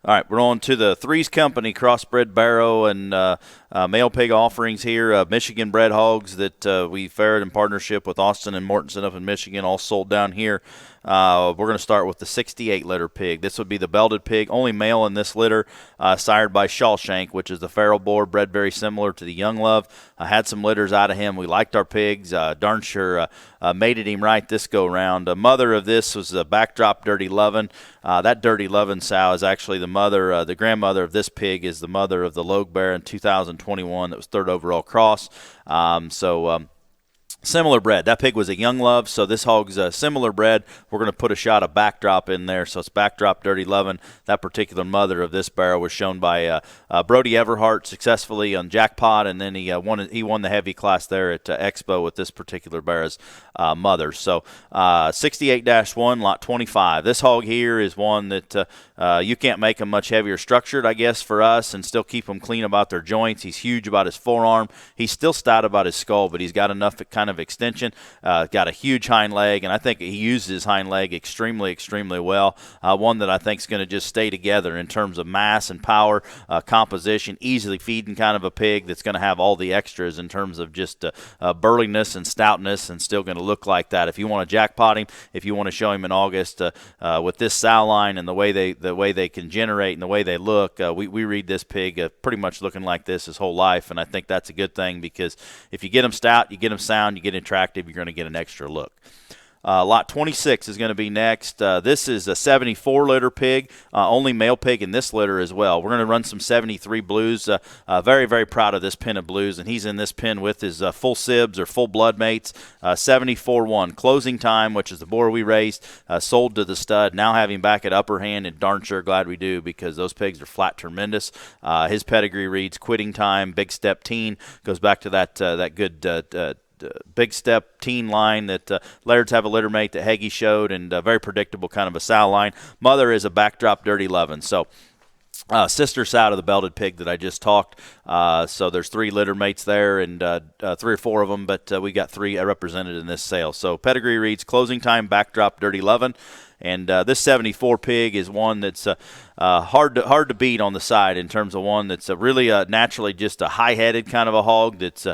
All right, we're on to the Threes Company crossbred barrow and male pig offerings here. Michigan bred hogs that we fared in partnership with Austin and Mortensen up in Michigan, all sold down here. We're going to start with the 68 litter pig. This would be the belted pig, only male in this litter, sired by Shawshank, which is the feral boar, bred very similar to the Young Love. Had some litters out of him. We liked our pigs. Darn sure mated him right this go round. The mother of this was a backdrop Dirty Lovin'. That Dirty Lovin' sow is actually the mother, the grandmother of this pig is the mother of the Logue Bear in 2021 that was third overall cross. Similar bred. That pig was a Young Love, so this hog's a similar bred. We're going to put a shot of backdrop in there, so it's backdrop Dirty Lovin'. That particular mother of this barrow was shown by Brody Everhart successfully on Jackpot, and then he won the heavy class there at Expo with this particular barrow's mother. So 68-1, lot 25. This hog here is one that you can't make them much heavier structured, I guess, for us, and still keep them clean about their joints. He's huge about his forearm. He's still stout about his skull, but he's got enough kind of extension, got a huge hind leg, and I think he uses his hind leg extremely well. One that I think is going to just stay together in terms of mass and power, composition, easily feeding kind of a pig that's going to have all the extras in terms of just burliness and stoutness, and still going to look like that. If you want to jackpot him, if you want to show him in August with this sow line and the way they can generate and the way they look, we read this pig pretty much looking like this his whole life, and I think that's a good thing, because if you get him stout, you get him sound, you get attractive, you're going to get an extra look. Lot 26 is going to be next. This is a 74 litter pig, only male pig in this litter as well. We're going to run some 73 blues. Very proud of this pen of blues, and he's in this pen with his full sibs or full blood mates. 74-1 closing time, which is the boar we raised, sold to the stud. Now having back at upper hand, and darn sure glad we do, because those pigs are flat tremendous. His pedigree reads quitting time, big step teen, goes back to that good big step teen line that Laird's have a litter mate that Heggie showed, and very predictable kind of a sow line. Mother is a backdrop Dirty Lovin'. So sister sow to the belted pig that I just talked. So there's 3 litter mates there, and 3 or 4 of them, but we got 3 represented in this sale. So pedigree reads closing time, backdrop Dirty Lovin'. And this 74 pig is one that's hard to beat on the side, in terms of one that's really naturally just a high-headed kind of a hog. That's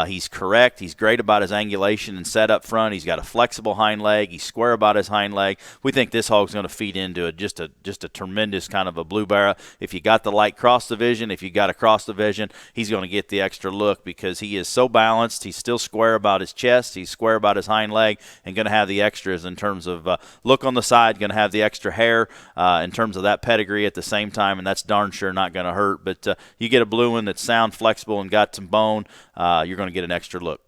he's correct. He's great about his angulation and set up front. He's got a flexible hind leg. He's square about his hind leg. We think this hog's going to feed into just a tremendous kind of a blue barrow. If you got the light cross division, if you got a cross division, he's going to get the extra look, because he is so balanced. He's still square about his chest. He's square about his hind leg, and going to have the extras in terms of look on the side, going to have the extra hair in terms of that pedigree at the same time, and that's darn sure not going to hurt. But you get a blue one that's sound, flexible, and got some bone, you're going to get an extra look.